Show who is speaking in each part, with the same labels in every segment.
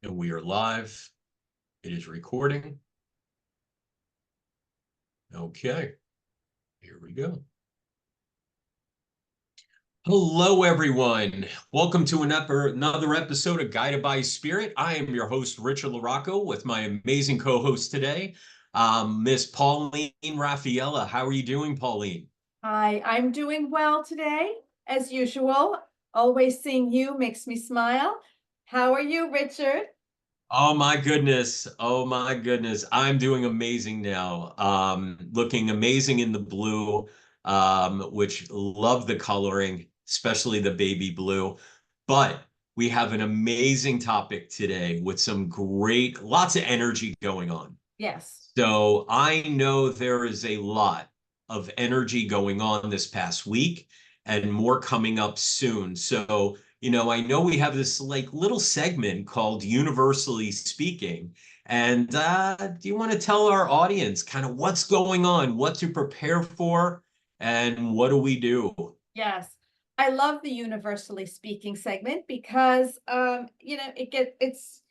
Speaker 1: And we are live. It is recording. Okay, here we go. Hello, everyone. Welcome to another episode of Guided by Spirit. I am your host, Richard LaRocco, with my amazing co-host today, Miss Pauline Raffaella. How are you doing, Pauline?
Speaker 2: Hi, I'm doing well today, as usual. Always seeing you makes me smile. How are you, Richard?
Speaker 1: Oh my goodness. Oh my goodness. I'm doing amazing now. Looking amazing in the blue, which love the coloring, especially the baby blue. But we have an amazing topic today with lots of energy going on.
Speaker 2: Yes.
Speaker 1: So I know there is a lot of energy going on this past week and more coming up soon. So, I know we have this like little segment called Universally Speaking. And do you want to tell our audience kind of what's going on, what to prepare for, and what do we do?
Speaker 2: Yes. I love the universally speaking segment because it's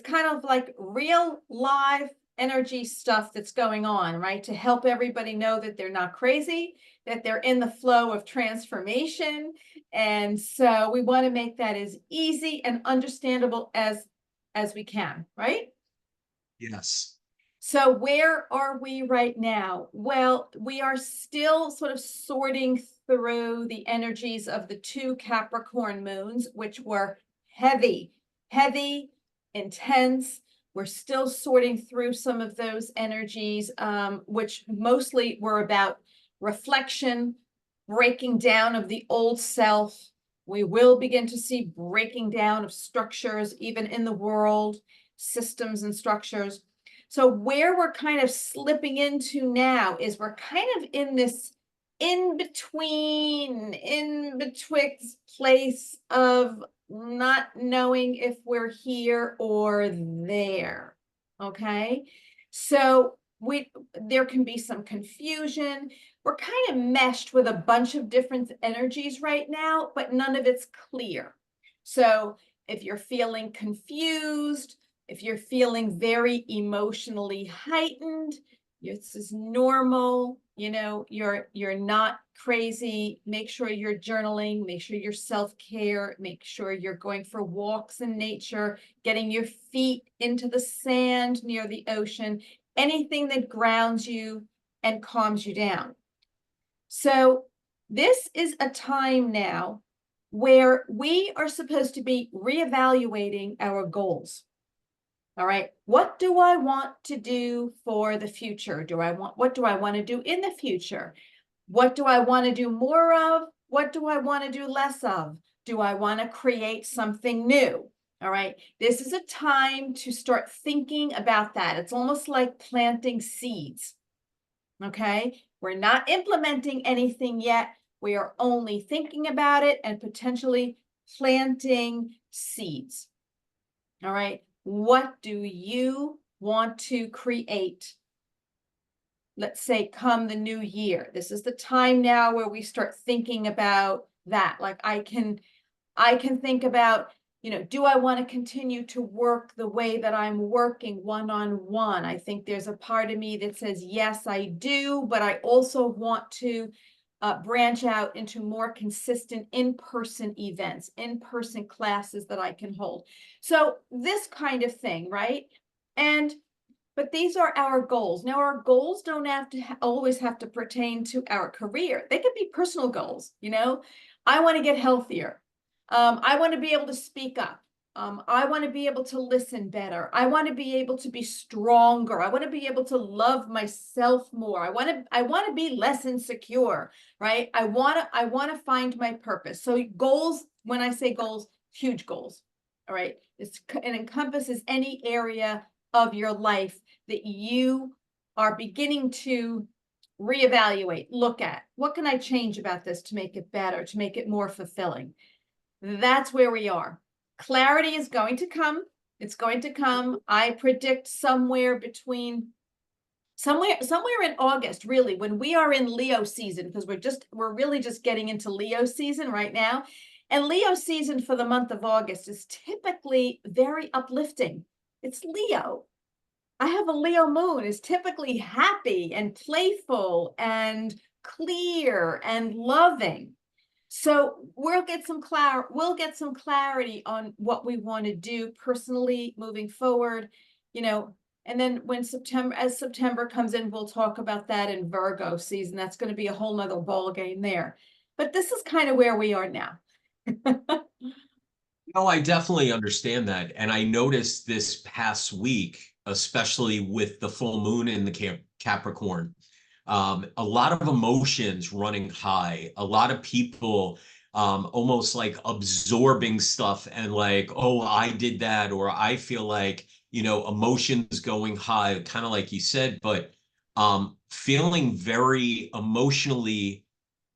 Speaker 2: kind of like real live energy stuff that's going on, right? To help everybody know that they're not crazy, that they're in the flow of transformation. And so we want to make that as easy and understandable as we can, right?
Speaker 1: Yes.
Speaker 2: So where are we right now? Well, we are still sort of sorting through the energies of the two Capricorn moons, which were heavy, intense. We're still sorting through some of those energies, which mostly were about reflection, breaking down of the old self. We will begin to see breaking down of structures, even in the world, systems and structures. So where we're kind of slipping into now is we're kind of in this in betwixt place of not knowing if we're here or there. Okay. So there can be some confusion. We're kind of meshed with a bunch of different energies right now, but none of it's clear. So if you're feeling confused, if you're feeling very emotionally heightened, this is normal. You're not crazy. Make sure you're journaling, make sure you're self-care, make sure you're going for walks in nature, getting your feet into the sand near the ocean, anything that grounds you and calms you down. So this is a time now where we are supposed to be reevaluating our goals. All right. What do I want to do for the future? What do I want to do in the future? What do I want to do more of? What do I want to do less of? Do I want to create something new? All right. This is a time to start thinking about that. It's almost like planting seeds. Okay. We're not implementing anything yet. We are only thinking about it and potentially planting seeds. All right. What do you want to create? Let's say come the new year. This is the time now where we start thinking about that. Like I can think about, do I want to continue to work the way that I'm working one-on-one? I think there's a part of me that says, yes, I do, but I also want to branch out into more consistent in-person events, in-person classes that I can hold. So this kind of thing, right? But these are our goals. Now, our goals don't have to always have to pertain to our career. They could be personal goals. I want to get healthier. I want to be able to speak up. I want to be able to listen better. I want to be able to be stronger. I want to be able to love myself more. I want to be less insecure, right? I want to find my purpose. So goals, when I say goals, huge goals. All right. It encompasses any area of your life that you are beginning to reevaluate, look at. What can I change about this to make it better, to make it more fulfilling? That's where we are. Clarity is going to come. It's going to come. I predict somewhere in August, really, when we are in Leo season, because we're really just getting into Leo season right now. And Leo season for the month of August is typically very uplifting. It's Leo. I have a Leo moon, is typically happy and playful and clear and loving. So we'll get some clarity on what we want to do personally moving forward, you know, and then when September comes in, we'll talk about that in Virgo season. That's going to be a whole nother ball game there. But this is kind of where we are now.
Speaker 1: No, I definitely understand that. And I noticed this past week, especially with the full moon in the Capricorn, a lot of emotions running high, a lot of people almost like absorbing stuff and like, oh, I did that, or I feel like, emotions going high, kind of like you said, but feeling very emotionally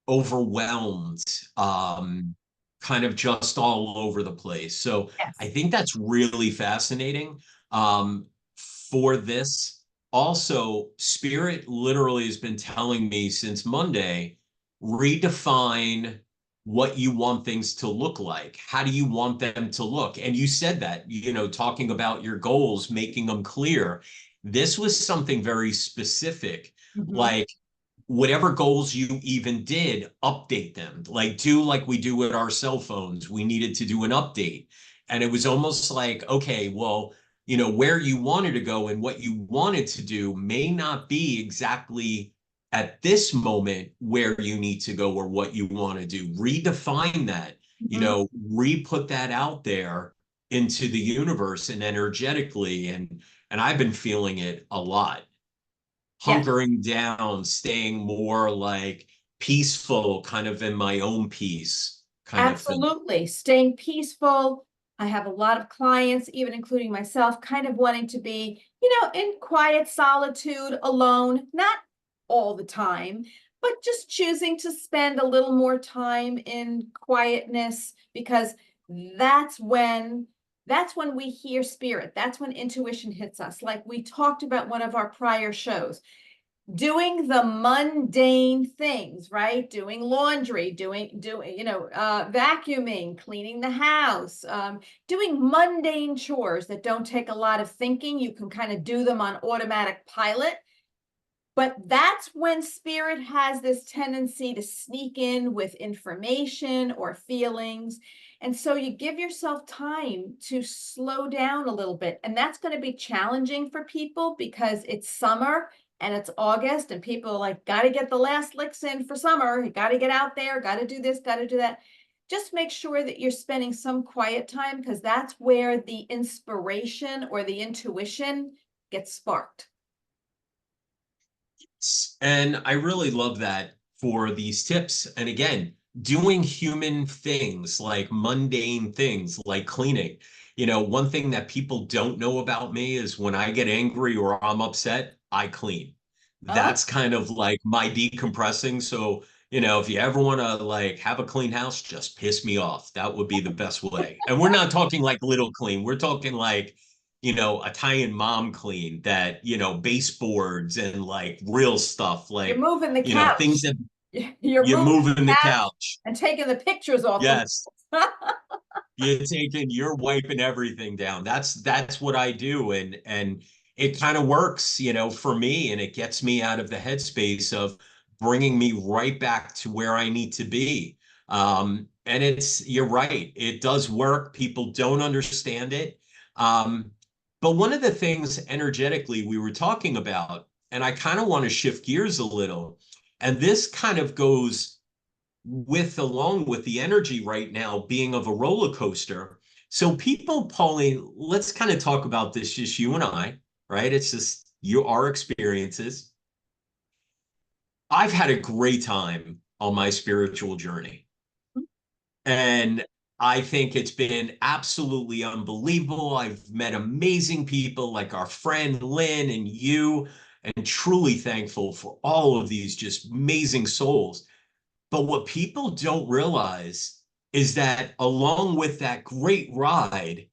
Speaker 1: overwhelmed, kind of just all over the place. So I
Speaker 2: Yes.
Speaker 1: think that's really fascinating for this. Also, Spirit literally has been telling me since Monday, redefine what you want things to look like. How do you want them to look? And you said that, talking about your goals, making them clear. This was something very specific,
Speaker 2: Mhm.
Speaker 1: like whatever goals you even did, update them. Like do like we do with our cell phones. We needed to do an update. And it was almost like, okay, well, where you wanted to go and what you wanted to do may not be exactly at this moment where you need to go or what you want to do. Redefine that,
Speaker 2: Mhm.
Speaker 1: re-put that out there into the universe and energetically. And I've been feeling it a lot,
Speaker 2: Yes.
Speaker 1: hunkering down, staying more like peaceful, kind of in my own peace kind of thing.
Speaker 2: Absolutely. Staying peaceful. I have a lot of clients, even including myself, kind of wanting to be, in quiet solitude, alone, not all the time, but just choosing to spend a little more time in quietness because that's when that's when we hear spirit. That's when intuition hits us. Like we talked about one of our prior shows, doing the mundane things, right? Doing laundry, vacuuming, cleaning the house, doing mundane chores that don't take a lot of thinking. You can kind of do them on automatic pilot. But that's when spirit has this tendency to sneak in with information or feelings. And so you give yourself time to slow down a little bit. And that's going to be challenging for people because it's summer and it's August, and people are like, got to get the last licks in for summer. You got to get out there, got to do this, got to do that. Just make sure that you're spending some quiet time because that's where the inspiration or the intuition gets sparked.
Speaker 1: And I really love that for these tips. And again, doing human things like mundane things like cleaning. One thing that people don't know about me is when I get angry or I'm upset, I clean.
Speaker 2: Oh,
Speaker 1: That's kind of like my decompressing. So, if you ever want to like have a clean house, just piss me off. That would be the best way. And we're not talking like little clean. We're talking like Italian mom clean that, baseboards and like real stuff,
Speaker 2: you're
Speaker 1: like,
Speaker 2: moving the
Speaker 1: things
Speaker 2: couch.
Speaker 1: that
Speaker 2: You're
Speaker 1: you're
Speaker 2: moving
Speaker 1: moving
Speaker 2: the
Speaker 1: the
Speaker 2: couch
Speaker 1: couch.
Speaker 2: and taking the pictures off the
Speaker 1: Yes. You're wiping everything down. That's what I do. And it kind of works, for me, and it gets me out of the headspace of bringing me right back to where I need to be. And you're right. It does work. People don't understand it. Um, but one of the things energetically we were talking about, and I kind of want to shift gears a little, and this kind of goes along with the energy right now being of a roller coaster. So people, Pauline, let's kind of talk about this, just you and I, right? It's just our experiences. I've had a great time on my spiritual journey. And I think it's been absolutely unbelievable. I've met amazing people like our friend Lynn and you, and truly thankful for all of these just amazing souls. But what people don't realize is that along with that great ride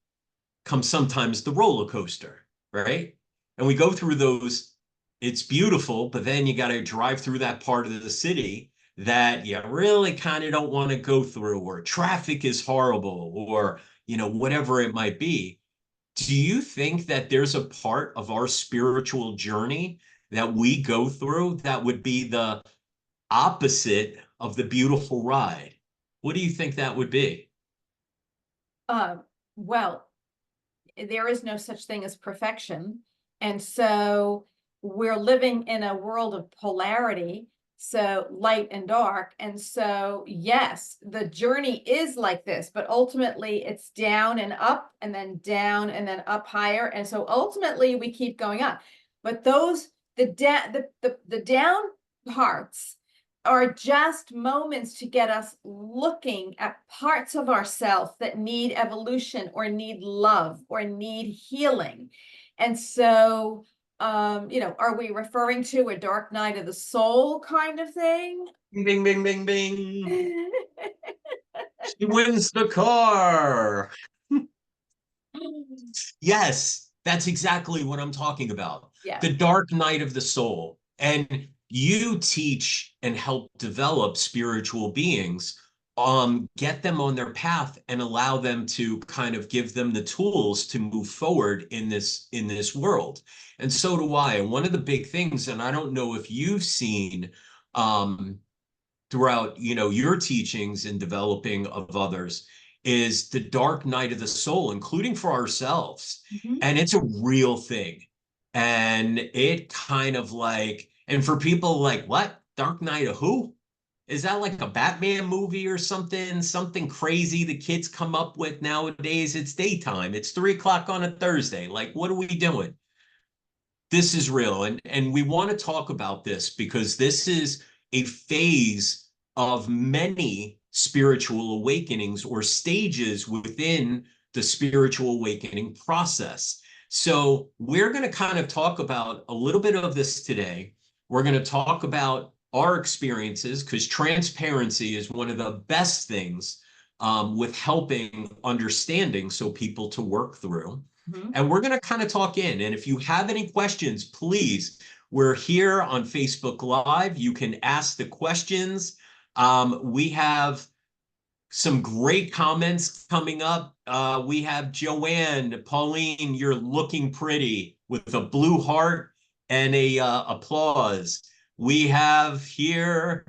Speaker 1: comes sometimes the roller coaster, right? And we go through those, it's beautiful, but then you got to drive through that part of the city that you really kind of don't want to go through, or traffic is horrible, or, whatever it might be. Do you think that there's a part of our spiritual journey that we go through that would be the opposite of the beautiful ride? What do you think that would be?
Speaker 2: Well, there is no such thing as perfection. And so we're living in a world of polarity, so light and dark. And so, yes, the journey is like this, but ultimately it's down and up and then down and then up higher. And so ultimately we keep going up. But the down parts are just moments to get us looking at parts of ourselves that need evolution or need love or need healing. And so, are we referring to a dark night of the soul kind of thing?
Speaker 1: Bing, bing, bing, bing, bing. She wins the car. Yes, that's exactly what I'm talking about.
Speaker 2: Yes.
Speaker 1: The dark night of the soul. And you teach and help develop spiritual beings, get them on their path and allow them to kind of give them the tools to move forward in this world. And so do I. And one of the big things, and I don't know if you've seen throughout, your teachings and developing of others, is the dark night of the soul, including for ourselves.
Speaker 2: Mhm.
Speaker 1: And it's a real thing. And it kind of like, and for people like, what? Dark Night of who? Is that like a Batman movie or something? Something crazy the kids come up with nowadays? It's daytime. It's 3 o'clock on a Thursday. Like, what are we doing? This is real. And we want to talk about this because this is a phase of many spiritual awakenings or stages within the spiritual awakening process. So we're going to kind of talk about a little bit of this today. We're going to talk about our experiences because transparency is one of the best things with helping understanding so people to work through.
Speaker 2: Mhm.
Speaker 1: And we're going to kind of talk in. And if you have any questions, please, we're here on Facebook Live. You can ask the questions. We have some great comments coming up. We have Joanne, Pauline, you're looking pretty with a blue heart and a applause. We have Sheila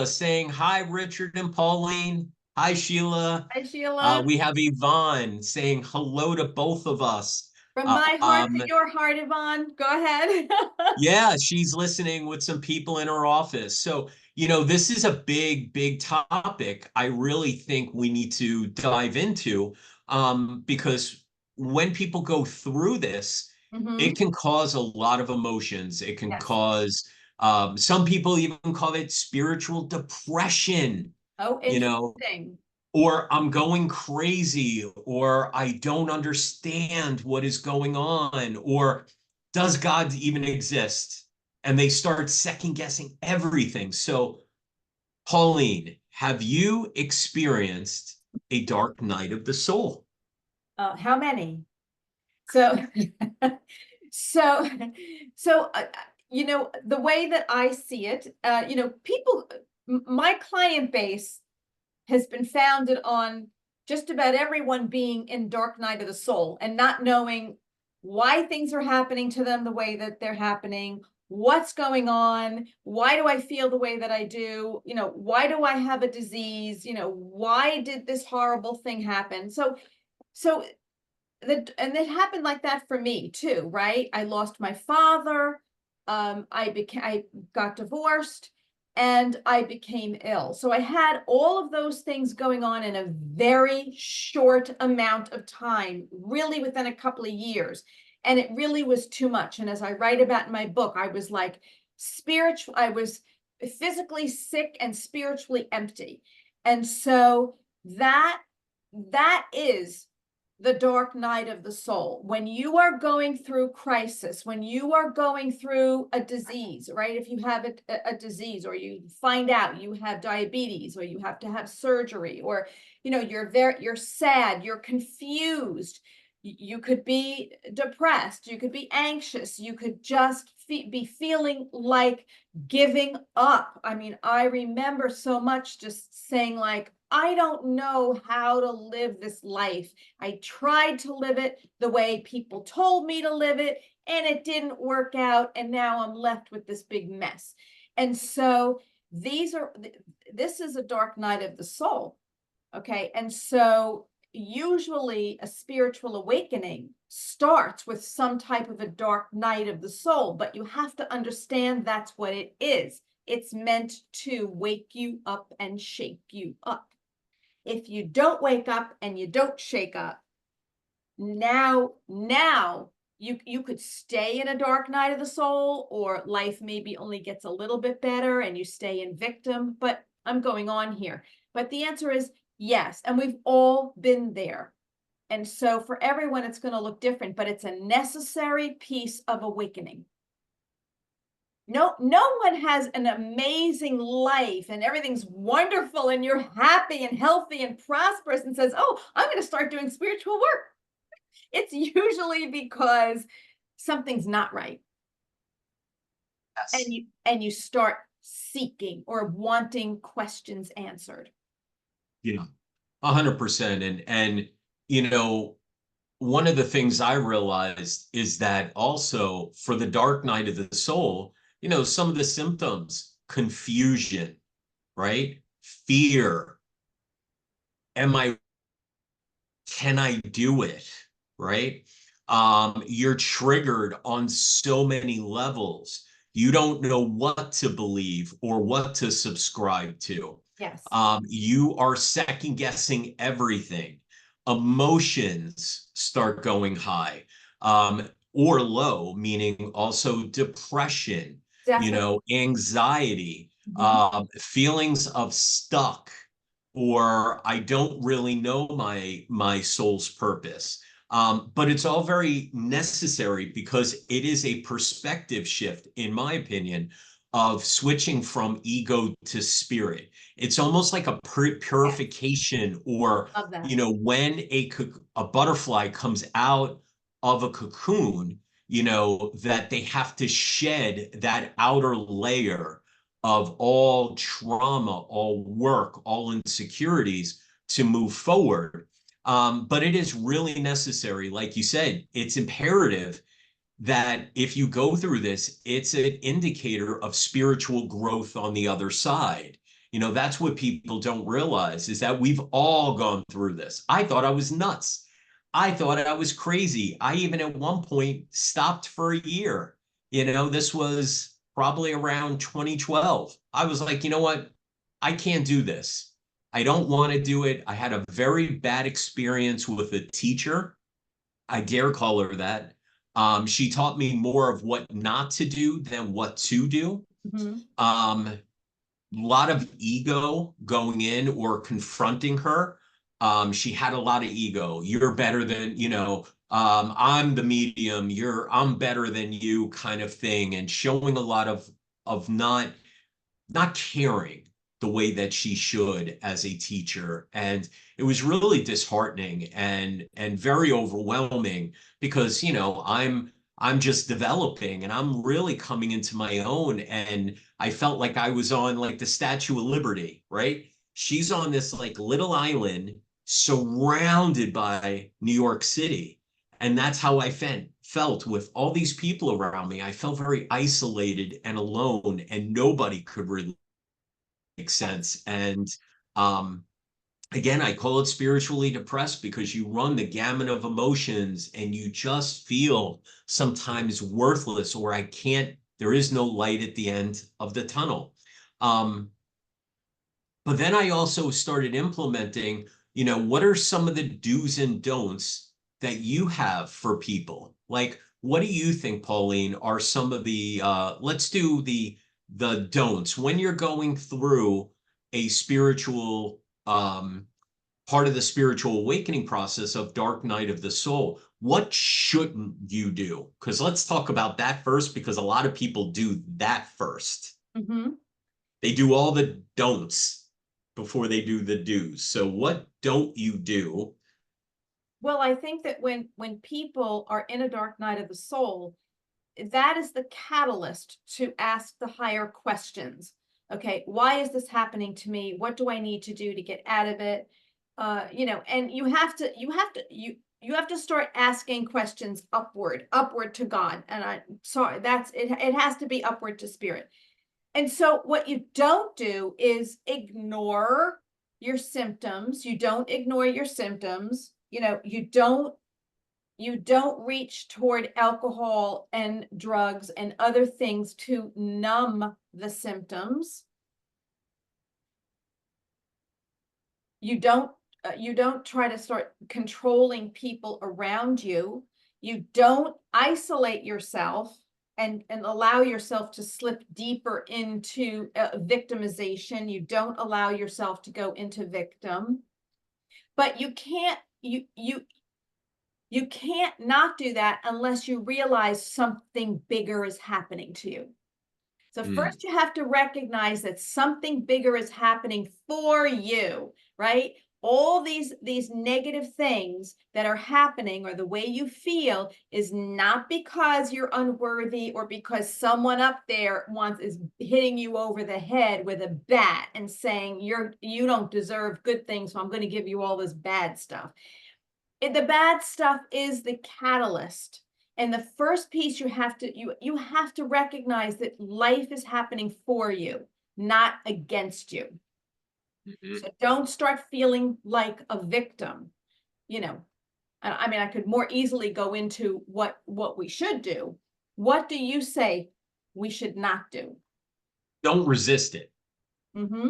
Speaker 1: saying, hi, Richard and Pauline. Hi, Sheila.
Speaker 2: Hi, Sheila.
Speaker 1: We have Yvonne saying hello to both of us.
Speaker 2: From
Speaker 1: Uh,
Speaker 2: my heart
Speaker 1: um,
Speaker 2: to your heart, Yvonne. Go ahead.
Speaker 1: yeah, she's listening with some people in her office. So, this is a big, big topic I really think we need to dive into because when people go through this,
Speaker 2: Mhm.
Speaker 1: it can cause a lot of emotions. It can
Speaker 2: Yes.
Speaker 1: cause, some people even call it spiritual depression,
Speaker 2: Oh,
Speaker 1: you know,
Speaker 2: interesting.
Speaker 1: or I'm going crazy, or I don't understand what is going on, or does God even exist? And they start second guessing everything. So, Pauline, have you experienced a dark night of the soul?
Speaker 2: How many? So, so, so, the way that I see it, people, my client base has been founded on just about everyone being in dark night of the soul and not knowing why things are happening to them the way that they're happening, what's going on, why do I feel the way that I do, why do I have a disease, why did this horrible thing happen? So and it happened like that for me too, right? I lost my father. I got divorced and I became ill. So I had all of those things going on in a very short amount of time, really within a couple of years. And it really was too much. And as I write about in my book, I was like I was physically sick and spiritually empty. And so that is the dark night of the soul. When you are going through crisis, when you are going through a disease, right? If you have a disease, or you find out you have diabetes, or you have to have surgery, or you're sad, you're confused, You could be depressed, you could be anxious, you could just be feeling like giving up. I mean, I remember so much just saying like, I don't know how to live this life. I tried to live it the way people told me to live it, and it didn't work out, and now I'm left with this big mess. And so this is a dark night of the soul. Okay. And so usually a spiritual awakening starts with some type of a dark night of the soul, but you have to understand that's what it is. It's meant to wake you up and shake you up. If you don't wake up and you don't shake up, now you could stay in a dark night of the soul, or life maybe only gets a little bit better and you stay in victim, but I'm going on here. But the answer is yes, and we've all been there. And so for everyone, it's going to look different, but it's a necessary piece of awakening. No one has an amazing life and everything's wonderful and you're happy and healthy and prosperous and says, oh, I'm going to start doing spiritual work. It's usually because something's not right.
Speaker 1: Yes.
Speaker 2: And you start seeking or wanting questions answered.
Speaker 1: Yeah, 100%. And you know, one of the things I realized is that also for the dark night of the soul, you know, some of the symptoms, confusion, right? Fear. Can I do it? Right? You're triggered on so many levels. You don't know what to believe or what to subscribe to.
Speaker 2: Yes.
Speaker 1: You are second guessing everything. Emotions start going high, or low, meaning also depression, you
Speaker 2: Definitely.
Speaker 1: know, anxiety, feelings of stuck, or I don't really know my soul's purpose. But it's all very necessary because it is a perspective shift, in my opinion, of switching from ego to spirit. It's almost like a purification, or
Speaker 2: Love that.
Speaker 1: you know, when a butterfly comes out of a cocoon, you know, that they have to shed that outer layer of all trauma, all work, all insecurities to move forward. But it is really necessary. Like you said, it's imperative that if you go through this, it's an indicator of spiritual growth on the other side. You know, that's what people don't realize, is that we've all gone through this. I thought I was nuts. I thought I was crazy. I even at one point stopped for a year. You know, this was probably around 2012. I was like, you know what? I can't do this. I don't want to do it. I had a very bad experience with a teacher. I dare call her that. She taught me more of what not to do than what to do. A lot of ego going in or confronting her. She had a lot of ego. You're better than, you know, I'm the medium, I'm better than you kind of thing, and showing a lot of not caring the way that she should as a teacher. And it was really disheartening and very overwhelming because, you know, I'm just developing and I'm really coming into my own. And I felt like I was on like the Statue of Liberty, right? She's on this like little island surrounded by New York City. And that's how I felt with all these people around me. I felt very isolated and alone, and nobody could really make sense. And um, again, I call it spiritually depressed because you run the gamut of emotions and you just feel sometimes worthless, or there is no light at the end of the tunnel. Um, but then I also started implementing, you know, what are some of the do's and don'ts that you have for people? Like, what do you think, Pauline, are some of the, let's do the don'ts when you're going through a spiritual, part of the spiritual awakening process of dark night of the soul. What shouldn't you do? Because let's talk about that first, because a lot of people do that first. They do all the don'ts before they do the do's. So what don't you do?
Speaker 2: Well, I think that when people are in a dark night of the soul, that is the catalyst to ask the higher questions. Okay, why is this happening to me? What do I need to do to get out of it? And you have to start asking questions upward to God. And I sorry, that's it, it has to be upward to spirit. And so what you don't do is ignore your symptoms. You don't ignore your symptoms. You don't reach toward alcohol and drugs and other things to numb the symptoms. You don't try to start controlling people around you. You don't isolate yourself and allow yourself to slip deeper into victimization. You don't allow yourself to go into victim. But you can't not do that unless you realize something bigger is happening to you. So first you have to recognize that something bigger is happening for you, right? All these negative things that are happening or the way you feel is not because you're unworthy or because someone up there is hitting you over the head with a bat and saying you don't deserve good things, so I'm going to give you all this bad stuff. The bad stuff is the catalyst. And the first piece you have to recognize that life is happening for you, not against you. So don't start feeling like a victim. I mean, I could more easily go into what we should do. What do you say we should not do?
Speaker 1: Don't resist it.
Speaker 2: Mm-hmm.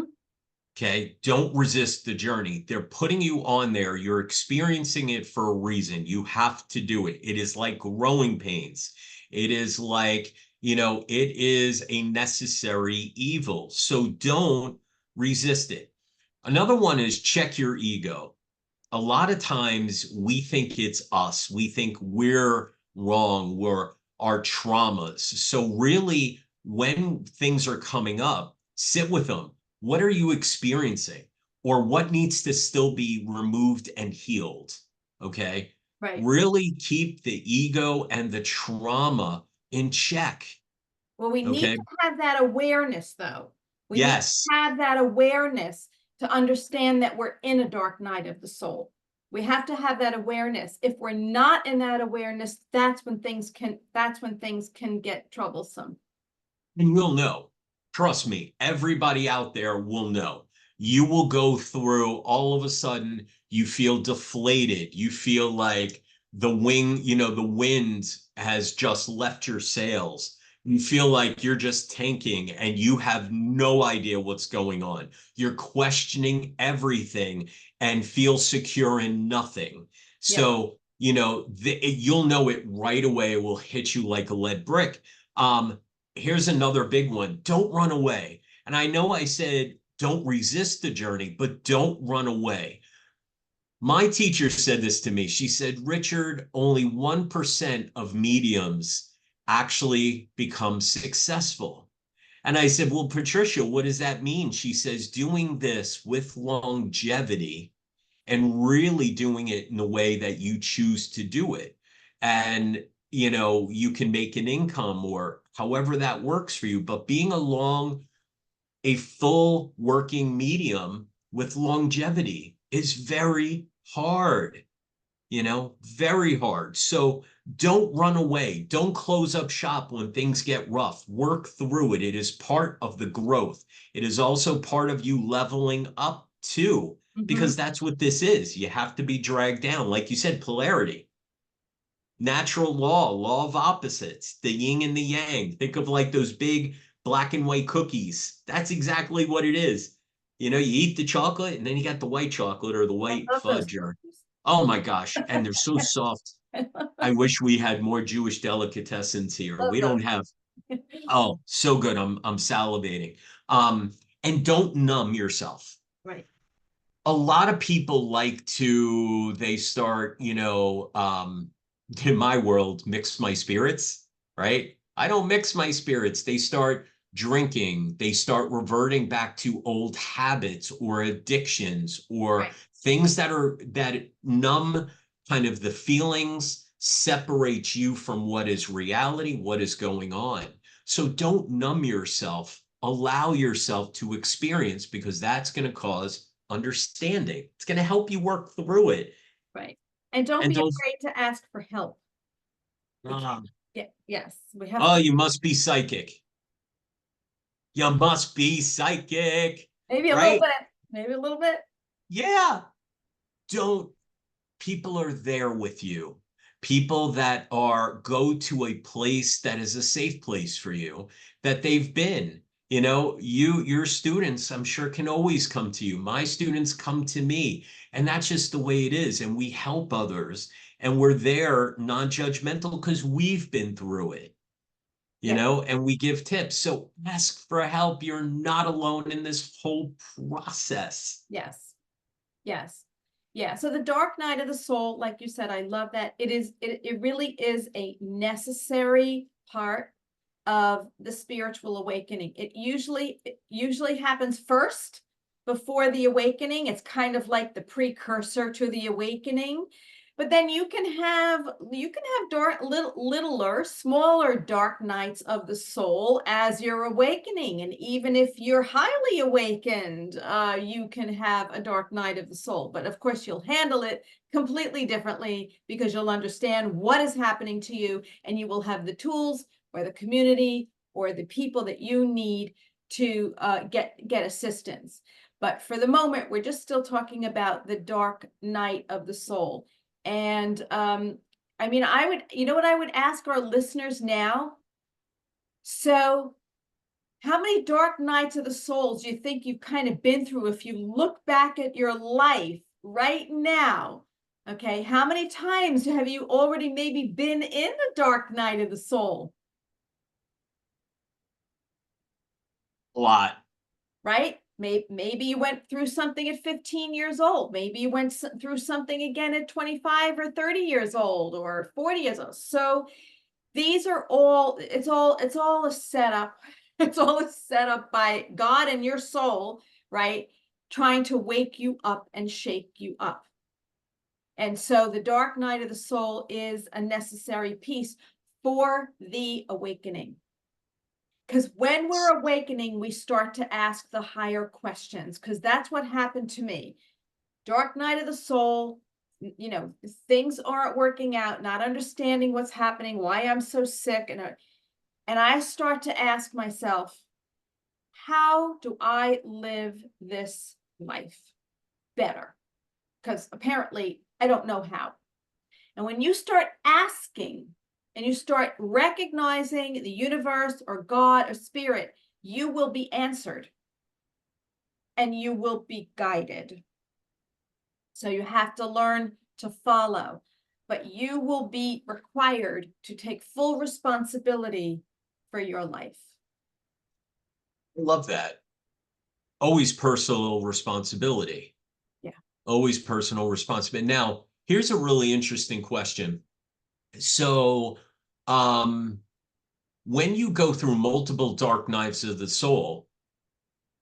Speaker 1: Okay. Don't resist the journey. They're putting you on there. You're experiencing it for a reason. You have to do it. It is like growing pains. It is like, it is a necessary evil. So don't resist it. Another one is check your ego. A lot of times we think it's us. We think we're wrong. We're our traumas. So really, when things are coming up, sit with them. What are you experiencing? Or what needs to still be removed and healed? Okay.
Speaker 2: Right.
Speaker 1: Really keep the ego and the trauma in check.
Speaker 2: Well, we need
Speaker 1: Okay.
Speaker 2: to have that awareness, though. We need
Speaker 1: Yes.
Speaker 2: to have that awareness to understand that we're in a dark night of the soul. We have to have that awareness. If we're not in that awareness, that's when things can get troublesome.
Speaker 1: And you'll know. Trust me, everybody out there will know. You will go through all of a sudden, you feel deflated. You feel like the wind has just left your sails. You feel like you're just tanking and you have no idea what's going on. You're questioning everything and feel secure in nothing. So, you'll know it right away. It will hit you like a lead brick. Here's another big one. Don't run away. And I know I said don't resist the journey, but don't run away. My teacher said this to me. She said, Richard, only 1% of mediums actually become successful. And I said, well, Patricia, what does that mean? She says, doing this with longevity and really doing it in the way that you choose to do it. And, you can make an income or however that works for you, but being a full working medium with longevity is very hard, very hard. So don't run away. Don't close up shop when things get rough. Work through it. It is part of the growth. It is also part of you leveling up too, because that's what this is. You have to be dragged down. Like you said, polarity. Natural law of opposites, the yin and the yang. Think of like those big black and white cookies. That's exactly what it is. You eat the chocolate and then you got the white chocolate or the white fudge. Oh my gosh. And they're so soft. I wish we had more Jewish delicatessens here. We don't have. Oh, so good. I'm salivating. And don't numb yourself.
Speaker 2: Right.
Speaker 1: A lot of people they start, in my world, mix my spirits, right? I don't mix my spirits. They start drinking. They start reverting back to old habits or addictions or things that numb kind of the feelings, separates you from what is reality, what is going on. So don't numb yourself. Allow yourself to experience, because that's going to cause understanding. It's going to help you work through it.
Speaker 2: Right. And don't
Speaker 1: And
Speaker 2: be
Speaker 1: don't,
Speaker 2: afraid to ask for help. We can't-
Speaker 1: ah,
Speaker 2: yes, we have
Speaker 1: oh,
Speaker 2: to,
Speaker 1: you must be psychic. You must be psychic,
Speaker 2: maybe a little
Speaker 1: right?
Speaker 2: bit, maybe a little bit.
Speaker 1: Yeah. Don't, people are there with you. People that are go to a place that is a safe place for you, that they've been. You know, your students, I'm sure, can always come to you. My students come to me, and that's just the way it is. And we help others, and we're there non-judgmental because we've been through it, you
Speaker 2: Yeah.
Speaker 1: know, and we give tips. So ask for help. You're not alone in this whole process.
Speaker 2: Yes. Yes. Yeah. So the dark night of the soul, like you said, I love that. It really is a necessary part of the spiritual awakening. It usually happens first before the awakening. It's kind of like the precursor to the awakening. But then you can have littler, smaller dark nights of the soul as you're awakening. And even if you're highly awakened, you can have a dark night of the soul. But of course, you'll handle it completely differently because you'll understand what is happening to you, and you will have the tools or the community or the people that you need to get assistance. But for the moment, we're just still talking about the dark night of the soul. And I mean, you know what I would ask our listeners now? So, how many dark nights of the souls do you think you've kind of been through if you look back at your life right now? Okay, how many times have you already maybe been in the dark night of the soul?
Speaker 1: A lot.
Speaker 2: Right? Maybe you went through something at 15 years old. Maybe you went through something again at 25 or 30 years old or 40 years old. So these are all, it's all a setup. It's all a setup by God and your soul, right? Trying to wake you up and shake you up. And so the dark night of the soul is a necessary piece for the awakening. Because when we're awakening, we start to ask the higher questions, because that's what happened to me. Dark night of the soul, things aren't working out, not understanding what's happening, why I'm so sick. And I start to ask myself, how do I live this life better? Because apparently I don't know how. And when you start asking, and you start recognizing the universe or God or spirit, you will be answered and you will be guided. So you have to learn to follow, but you will be required to take full responsibility for your life.
Speaker 1: I love that. Always personal responsibility.
Speaker 2: Yeah.
Speaker 1: Always personal responsibility. Now, here's a really interesting question. So, when you go through multiple dark nights of the soul,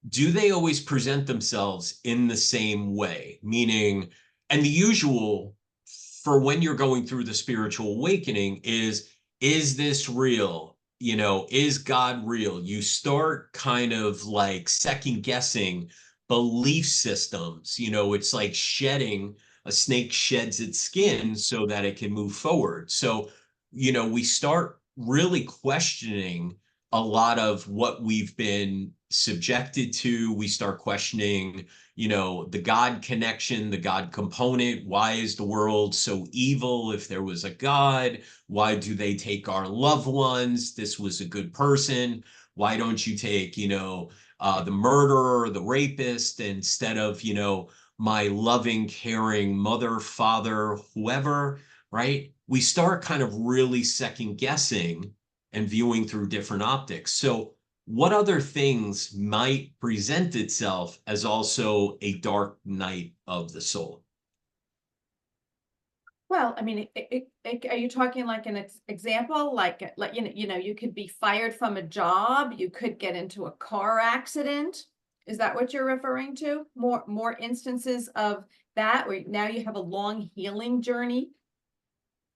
Speaker 1: do they always present themselves in the same way? Meaning, and the usual for when you're going through the spiritual awakening is this real? You know, is God real? You start kind of like second guessing belief systems. You know, it's like shedding, a snake sheds its skin so that it can move forward. So, you know, we start really questioning a lot of what we've been subjected to. We start questioning, you know, the God connection, the God component. Why is the world so evil if there was a God? Why do they take our loved ones? This was a good person. Why don't you take, you know, the murderer, the rapist, instead of, you know, my loving, caring mother, father, whoever, right? We start kind of really second guessing and viewing through different optics. So what other things might present itself as also a dark night of the soul?
Speaker 2: Well, I mean, are you talking like an example? Like you could be fired from a job, you could get into a car accident, Is that what you're referring to? More instances of that, where now you have a long healing journey?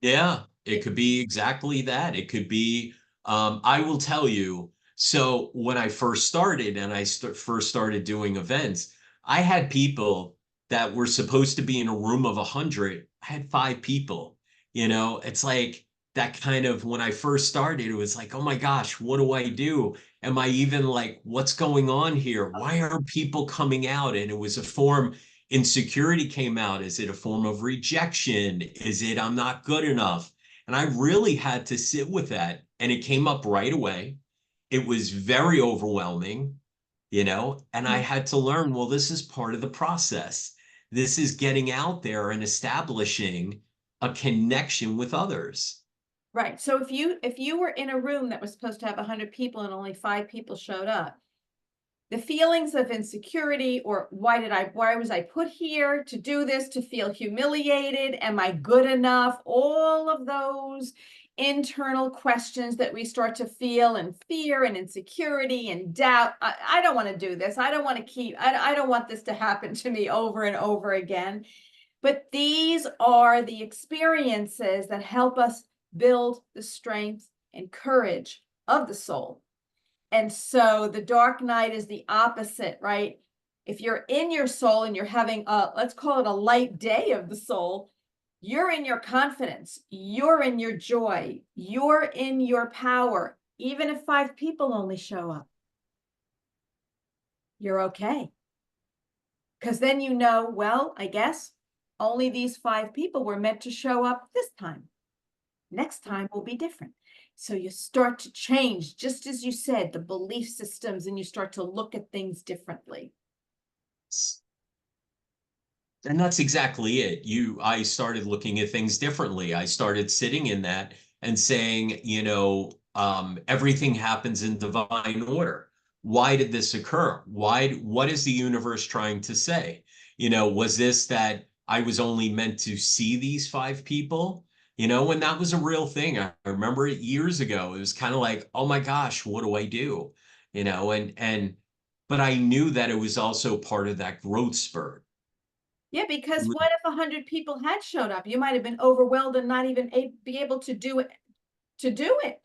Speaker 1: Yeah, it could be exactly that. It could be, I will tell you. So when I first started and first started doing events, I had people that were supposed to be in a room of 100. I had 5 people. It's like that kind of, when I first started, it was like, oh my gosh, what do I do? Am I even like, what's going on here? Why are people coming out? And it was a form. Insecurity came out. Is it a form of rejection? Is it I'm not good enough? And I really had to sit with that. And it came up right away. It was very overwhelming, and I
Speaker 2: Mm.
Speaker 1: had to learn, well, this is part of the process. This is getting out there and establishing a connection with others.
Speaker 2: Right. So if you were in a room that was supposed to have 100 people and only 5 people showed up, the feelings of insecurity, or why was I put here to do this, to feel humiliated? Am I good enough? All of those internal questions that we start to feel, and fear and insecurity and doubt. I don't want to do this. I don't want to I don't want this to happen to me over and over again. But these are the experiences that help us build the strength and courage of the soul. And so the dark night is the opposite, right? If you're in your soul and you're having let's call it a light day of the soul, you're in your confidence, you're in your joy, you're in your power. Even if 5 people only show up, you're okay. Because then well, I guess only these 5 people were meant to show up this time. Next time will be different. So you start to change, just as you said, the belief systems, and you start to look at things differently.
Speaker 1: And that's exactly it. I started looking at things differently. I started sitting in that and saying, everything happens in divine order. Why did this occur? What is the universe trying to say? Was this that I was only meant to see these 5 people? And that was a real thing. I remember it years ago. It was kind of like, oh my gosh, what do I do? But I knew that it was also part of that growth spurt.
Speaker 2: Yeah, because what if 100 people had showed up? You might have been overwhelmed and not even be able to do it. To do it,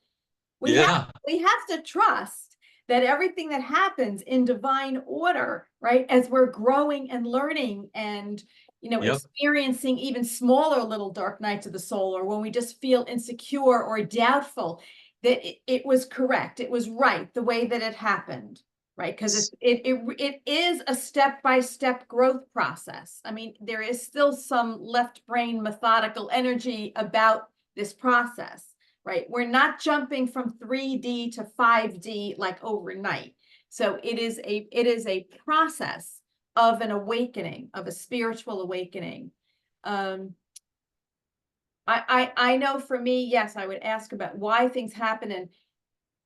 Speaker 2: we have
Speaker 1: Yeah.
Speaker 2: we have to trust that everything that happens in divine order, right? As we're growing and learning, and
Speaker 1: Yep.
Speaker 2: experiencing even smaller little dark nights of the soul, or when we just feel insecure or doubtful, that it was correct, it was right the way that it happened, right? Because it is a step-by-step growth process. I mean, there is still some left brain methodical energy about this process, right? We're not jumping from 3D to 5D like overnight. So it is a process of an awakening, of a spiritual awakening. I know for me, yes, I would ask about why things happen, and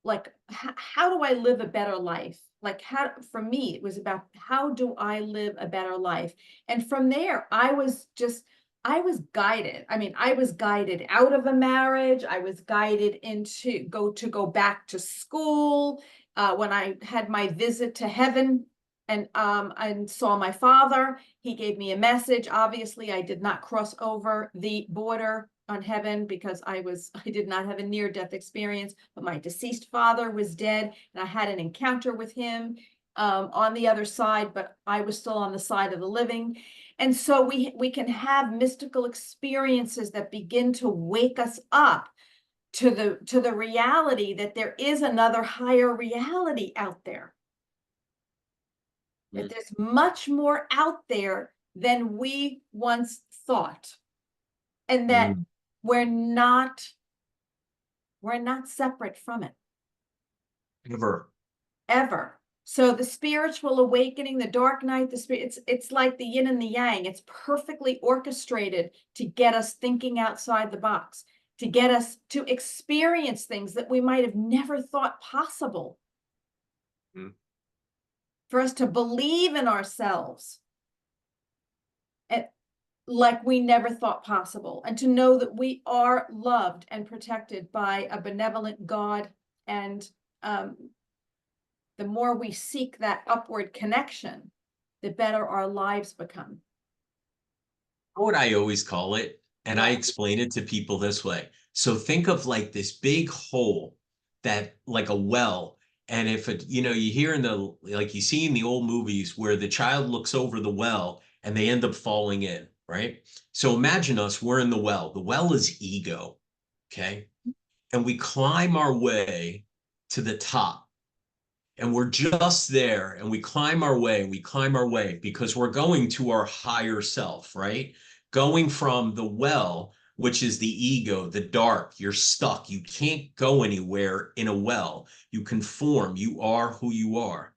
Speaker 2: like how do I live a better life? Like, how, for me, it was about how do I live a better life? And from there, I was guided. I mean, I was guided out of a marriage. I was guided into go back to school. When I had my visit to heaven and saw my father, he gave me a message. Obviously, I did not cross over the border on heaven because I did not have a near-death experience, but my deceased father was dead, and I had an encounter with him on the other side, but I was still on the side of the living. And so we can have mystical experiences that begin to wake us up to the reality that there is another higher reality out there. That there's much more out there than we once thought. And that
Speaker 1: Mm.
Speaker 2: we're not separate from it.
Speaker 1: Ever.
Speaker 2: Ever. So the spiritual awakening, the dark night, it's like the yin and the yang. It's perfectly orchestrated to get us thinking outside the box, to get us to experience things that we might have never thought possible.
Speaker 1: Mm.
Speaker 2: For us to believe in ourselves, and like we never thought possible, and to know that we are loved and protected by a benevolent God, and the more we seek that upward connection, the better our lives become.
Speaker 1: What I always call it, and I
Speaker 2: What?
Speaker 1: explain it to people this way. So think of like this big hole that like a well. And if it, you hear in the, like you see in the old movies where the child looks over the well and they end up falling in, right? So imagine us, we're in the well. The well is ego, okay? And we climb our way to the top. And we're just there and we climb our way and we climb our way because we're going to our higher self, right? Going from the well, which is the ego, the dark, you're stuck. You can't go anywhere in a well. You conform. You are who you are.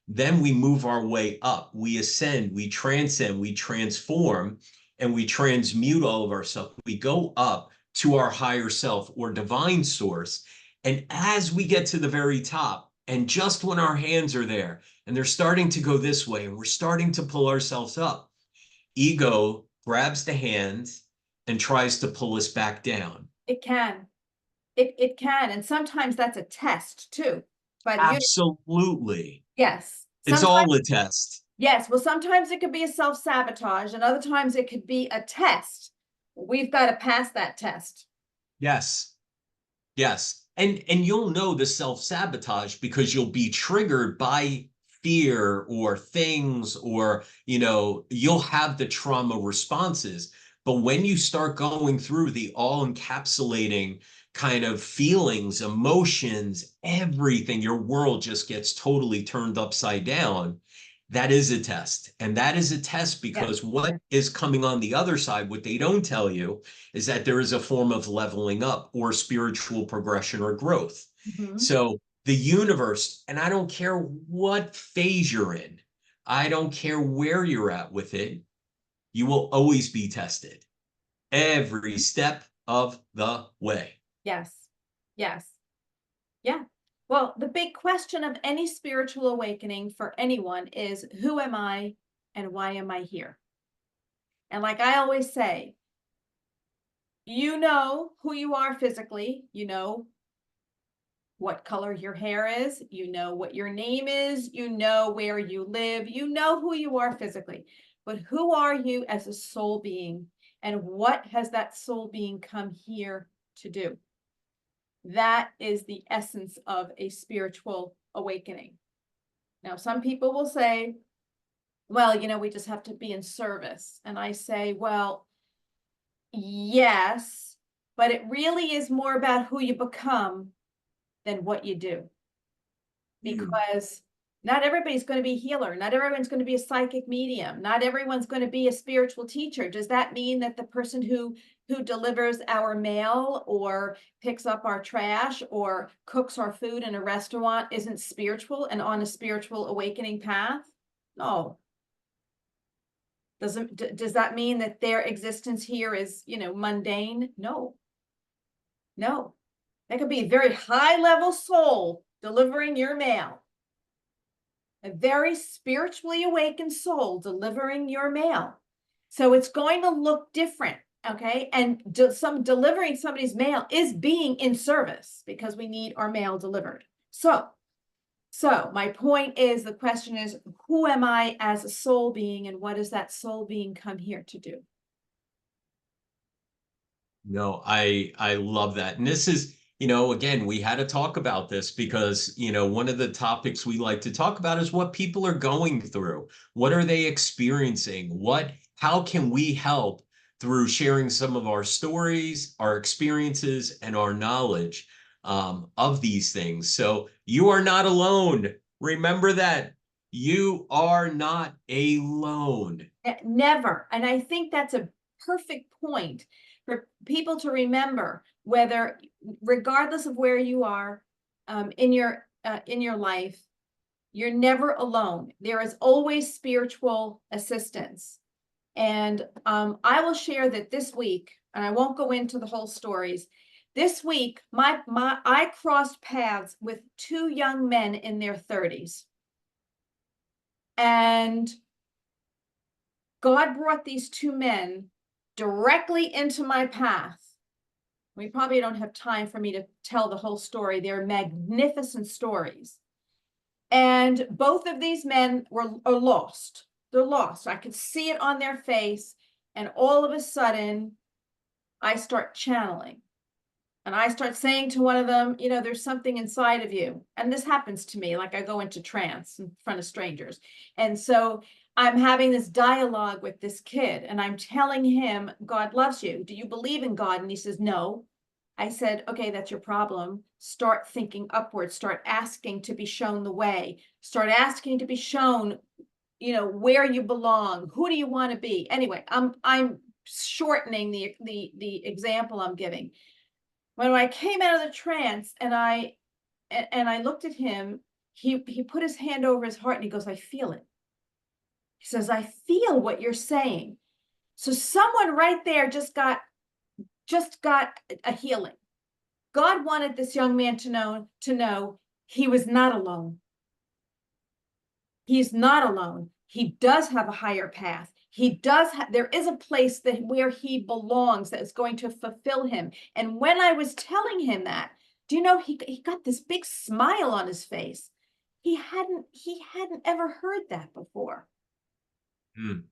Speaker 1: Then we move our way up. We ascend, we transcend, we transform, and we transmute all of ourselves. We go up to our higher self or divine source. And as we get to the very top, and just when our hands are there and they're starting to go this way and we're starting to pull ourselves up, ego grabs the hand and tries to pull us back down.
Speaker 2: It can. It can. And sometimes that's a test too. But
Speaker 1: Absolutely.
Speaker 2: yes.
Speaker 1: It's all a test.
Speaker 2: Yes. Well, sometimes it could be a self-sabotage, and other times it could be a test. We've got to pass that test.
Speaker 1: Yes. Yes. And you'll know the self-sabotage because you'll be triggered by fear or things, or you'll have the trauma responses. But when you start going through the all-encapsulating kind of feelings, emotions, everything, your world just gets totally turned upside down. That is a test. And that is a test because what is coming on the other side, what they don't tell you, is that there is a form of leveling up or spiritual progression or growth.
Speaker 2: Mhm.
Speaker 1: So the universe, and I don't care what phase you're in, I don't care where you're at with it, you will always be tested every step of the way.
Speaker 2: Yes. Yes. Yeah. Well, the big question of any spiritual awakening for anyone is, who am I and why am I here? And like I always say, you know who you are physically, you know what color your hair is, you know what your name is, you know where you live, you know who you are physically. But who are you as a soul being? And what has that soul being come here to do? That is the essence of a spiritual awakening. Now, some people will say, well, we just have to be in service. And I say, well, yes, but it really is more about who you become than what you do. Because not everybody's going to be a healer. Not everyone's going to be a psychic medium. Not everyone's going to be a spiritual teacher. Does that mean that the person who delivers our mail or picks up our trash or cooks our food in a restaurant isn't spiritual and on a spiritual awakening path? No. Does that mean that their existence here is, mundane? No. No. That could be a very high level soul delivering your mail. A very spiritually awakened soul delivering your mail. So it's going to look different, okay? And delivering somebody's mail is being in service because we need our mail delivered. So my point is, the question is, who am I as a soul being, and what does that soul being come here to do?
Speaker 1: No, I love that. And this is, again, we had to talk about this because, one of the topics we like to talk about is what people are going through. What are they experiencing? How can we help through sharing some of our stories, our experiences, and our knowledge of these things? So you are not alone. Remember that. You are not alone.
Speaker 2: Never. And I think that's a perfect point for people to remember, whether, regardless of where you are in your life, you're never alone. There is always spiritual assistance. And I will share that this week, and I won't go into the whole stories. This week, I crossed paths with two young men in their 30s. And God brought these two men directly into my path. We probably don't have time for me to tell the whole story. They're magnificent stories. And both of these men are lost. They're lost. I could see it on their face. And all of a sudden, I start channeling. And I start saying to one of them, you know, there's something inside of you. And this happens to me, like I go into trance in front of strangers. And so I'm having this dialogue with this kid, and I'm telling him, God loves you. Do you believe in God? And he says, no. I said, okay, that's your problem. Start thinking upwards. Start asking to be shown the way. Start asking to be shown, you know, where you belong. Who do you want to be? Anyway, I'm shortening the example I'm giving. When I came out of the trance and I looked at him, he put his hand over his heart and he goes, I feel it. He says, I feel what you're saying. So someone right there just got a healing. God wanted this young man to know he was not alone. He's not alone. He does have a higher path. There is a place where he belongs that is going to fulfill him. And when I was telling him that, do you know, he got this big smile on his face. He hadn't ever heard that before.
Speaker 1: Mm.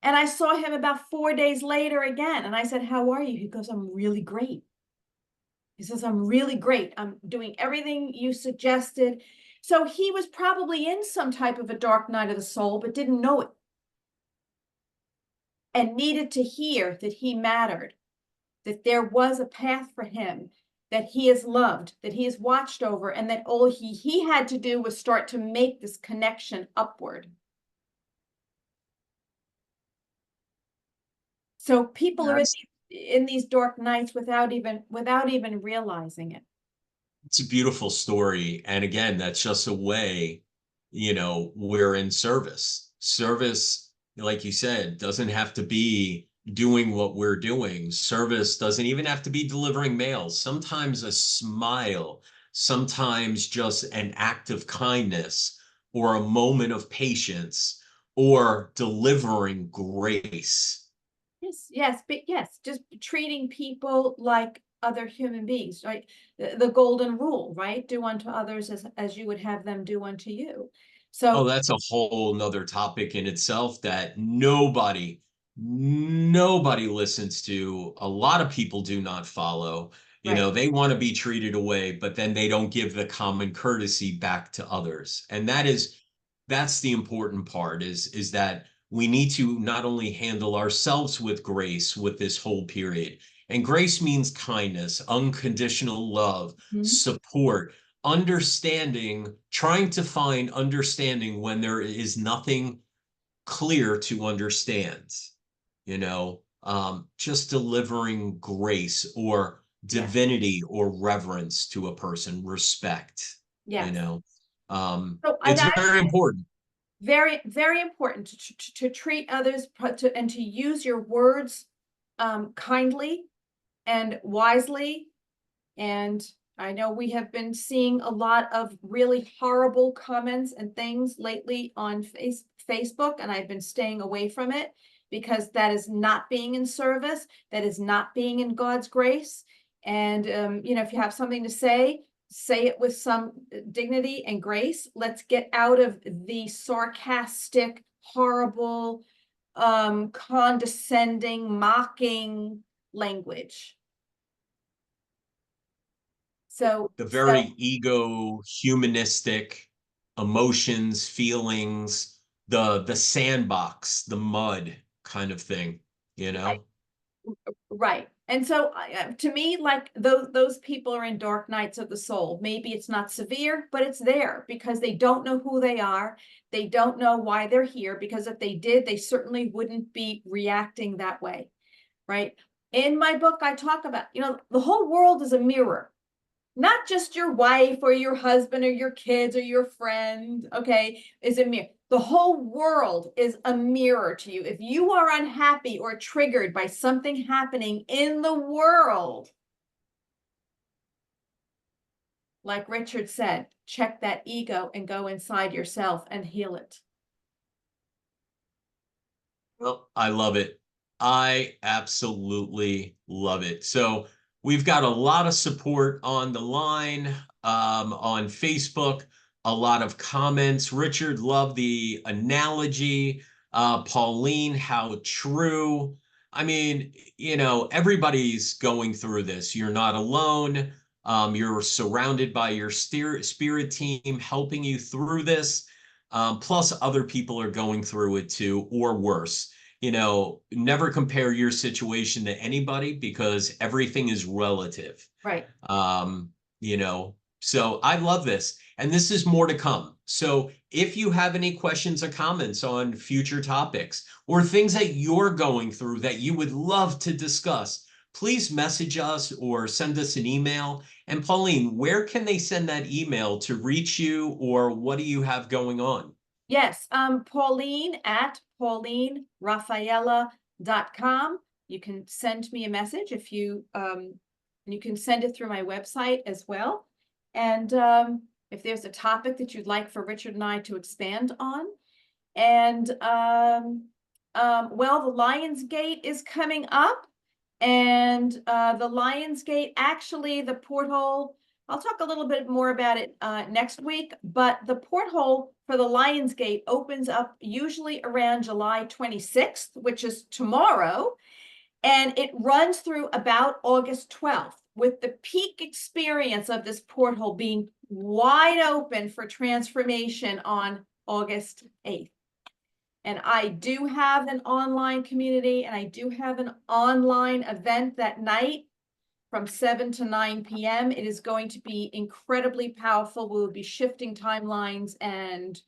Speaker 2: And I saw him about 4 days later again. And I said, how are you? He goes, I'm really great. He says, I'm really great. I'm doing everything you suggested. So he was probably in some type of a dark night of the soul, but didn't know it. And needed to hear that he mattered, that there was a path for him, that he is loved, that he is watched over, and that all he had to do was start to make this connection upward. So people are in these dark nights without even realizing it.
Speaker 1: It's a beautiful story. And again, that's just a way, you know, we're in service. Service, like you said, doesn't have to be doing what we're doing. Service doesn't even have to be delivering mails. Sometimes a smile, sometimes just an act of kindness or a moment of patience or delivering grace.
Speaker 2: Yes, just treating people like other human beings, right? The golden rule, right? Do unto others as you would have them do unto you.
Speaker 1: Oh,
Speaker 2: So
Speaker 1: that's a whole nother topic in itself that nobody listens to. A lot of people do not follow. You
Speaker 2: right.
Speaker 1: know, they want to be treated away, but then they don't give the common courtesy back to others. And that's the important part is that we need to not only handle ourselves with grace with this whole period. And grace means kindness, unconditional love,
Speaker 2: Mhm.
Speaker 1: support, understanding, trying to find understanding when there is nothing clear to understand, you know, just delivering grace or
Speaker 2: Yes,
Speaker 1: divinity or reverence to a person, respect, you
Speaker 2: yes.
Speaker 1: know.
Speaker 2: So
Speaker 1: It's very important.
Speaker 2: very, very important to treat others and to use your words kindly and wisely. And I know we have been seeing a lot of really horrible comments and things lately on Facebook, and I've been staying away from it because that is not being in service, that is not being in God's grace. And you know, if you have something to say it with some dignity and grace. Let's get out of the sarcastic, horrible, condescending, mocking language. So
Speaker 1: The very ego, humanistic emotions, feelings, the sandbox, the mud kind of thing, you
Speaker 2: right,
Speaker 1: know?
Speaker 2: right. And so to me, like those people are in dark nights of the soul. Maybe it's not severe, but it's there because they don't know who they are. They don't know why they're here, because if they did, they certainly wouldn't be reacting that way, right? In my book, I talk about, you know, the whole world is a mirror. Not just your wife or your husband or your kids or your friend, okay, is a mirror. The whole world is a mirror to you. If you are unhappy or triggered by something happening in the world, like Richard said, check that ego and go inside yourself and heal it.
Speaker 1: Well, I love it. I absolutely love it. So we've got a lot of support on the line, on Facebook. a lot of comments. Richard, love the analogy. Pauline, how true. I mean, you know, everybody's going through this. You're not alone. You're surrounded by your spirit team helping you through this. Plus, other people are going through it too, or worse. You know, never compare your situation to anybody because everything is relative.
Speaker 2: Right.
Speaker 1: You know, so I love this. And this is more to come. So if you have any questions or comments on future topics or things that you're going through that you would love to discuss, please message us or send us an email. And Pauline, where can they send that email to reach you, or what do you have going on?
Speaker 2: Yes, Pauline at paulineraffaella.com. You can send me a message if you can send it through my website as well. And if there's a topic that you'd like for Richard and I to expand on. And well, the Lionsgate is coming up, and the Lionsgate, actually, the porthole, I'll talk a little bit more about it next week, but the porthole for the Lionsgate opens up usually around July 26th, which is tomorrow, and it runs through about August 12th, with the peak experience of this porthole being wide open for transformation on August 8th. And I do have an online community, and I do have an online event that night from 7 to 9 p.m. It is going to be incredibly powerful. We will be shifting timelines and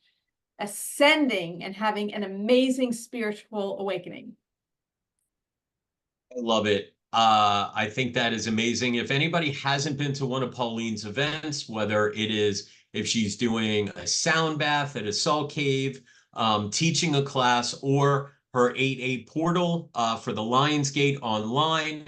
Speaker 2: ascending and having an amazing spiritual awakening.
Speaker 1: I love it. I think that is amazing. If anybody hasn't been to one of Pauline's events, whether it is if she's doing a sound bath at a salt cave, teaching a class, or her 8/8 portal for the Lionsgate online,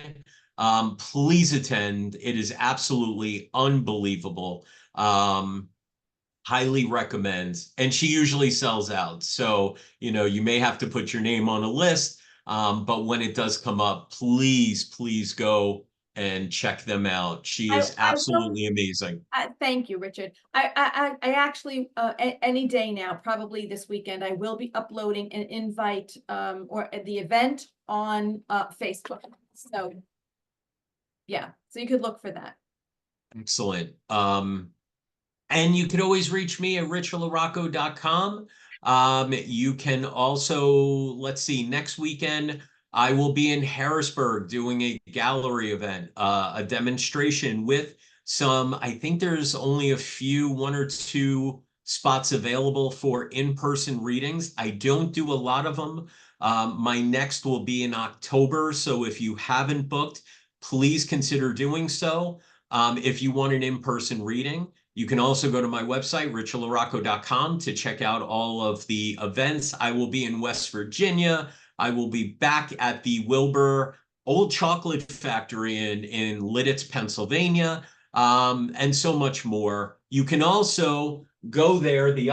Speaker 1: please attend. It is absolutely unbelievable. Highly recommend. And she usually sells out. So, you know, you may have to put your name on a list. But when it does come up, please go and check them out. She is absolutely amazing.
Speaker 2: Thank you, Richard. I actually, any day now, probably this weekend, I will be uploading an invite or the event on Facebook. So yeah, so you could look for that.
Speaker 1: Excellent. And you could always reach me at richlarocco.com. You can also, let's see, next weekend, I will be in Harrisburg doing a gallery event, a demonstration with some, I think there's only a few, 1 or 2 spots available for in-person readings. I don't do a lot of them. My next will be in October. So if you haven't booked, please consider doing so. If you want an in-person reading, you can also go to my website, richlarocco.com, to check out all of the events. I will be in West Virginia. I will be back at the Wilbur Old Chocolate Factory in Lititz, Pennsylvania, and so much more. You can also go there. The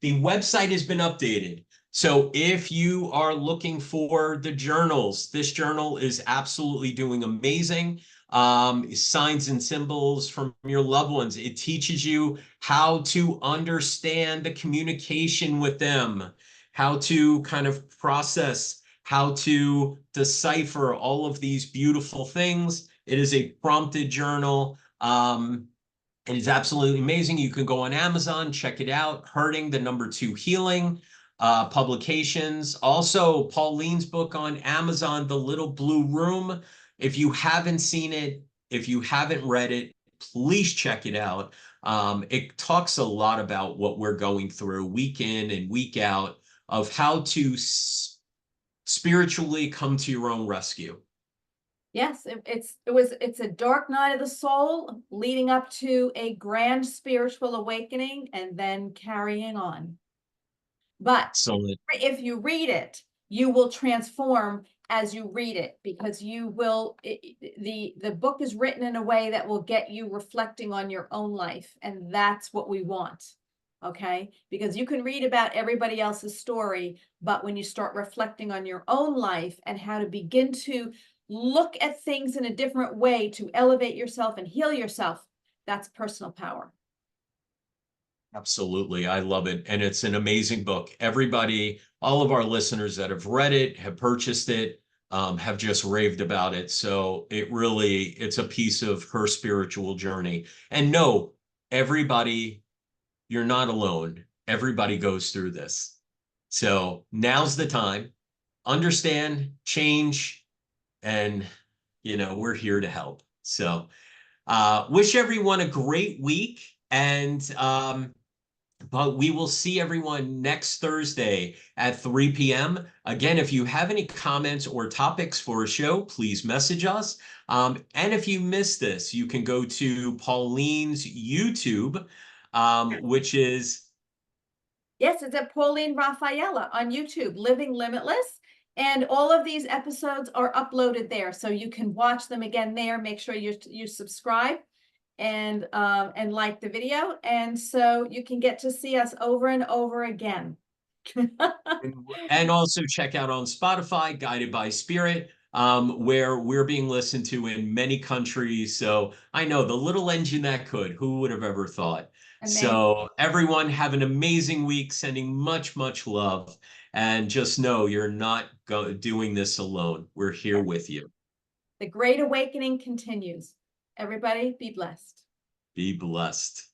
Speaker 1: website has been updated. So if you are looking for the journals, this journal is absolutely doing amazing. Signs and symbols from your loved ones. It teaches you how to understand the communication with them, how to kind of process, how to decipher all of these beautiful things. It is a prompted journal. It is absolutely amazing. You can go on Amazon, check it out. Hurting, the #2 Healing publications. Also, Pauline's book on Amazon, The Little Blue Room. If you haven't seen it, if you haven't read it, please check it out. It talks a lot about what we're going through week in and week out of how to spiritually come to your own rescue.
Speaker 2: Yes, it's a dark night of the soul leading up to a grand spiritual awakening and then carrying on. But if you read it, you will transform as you read it, because you will, the book is written in a way that will get you reflecting on your own life. And that's what we want. Okay. Because you can read about everybody else's story, but when you start reflecting on your own life and how to begin to look at things in a different way to elevate yourself and heal yourself, that's personal power.
Speaker 1: Absolutely. I love it. And it's an amazing book. Everybody, all of our listeners that have read it, have purchased it, have just raved about it. So it's a piece of her spiritual journey. And no, everybody, you're not alone. Everybody goes through this. So now's the time. Understand, change, and we're here to help. So wish everyone a great week. And but we will see everyone next Thursday at 3 p.m. Again, if you have any comments or topics for a show, please message us. And if you missed this, you can go to Pauline's YouTube, which is
Speaker 2: Yes, it's at Pauline Raffaella on YouTube, Living Limitless. And all of these episodes are uploaded there. So you can watch them again there. Make sure you subscribe and like the video. And so you can get to see us over and over again.
Speaker 1: and also check out on Spotify, Guided by Spirit, where we're being listened to in many countries. So I know the little engine that could, who would have ever thought?
Speaker 2: Amazing.
Speaker 1: So everyone have an amazing week, sending much, much love. And just know you're not doing this alone. We're here with you.
Speaker 2: The Great Awakening continues. Everybody be blessed.
Speaker 1: Be blessed.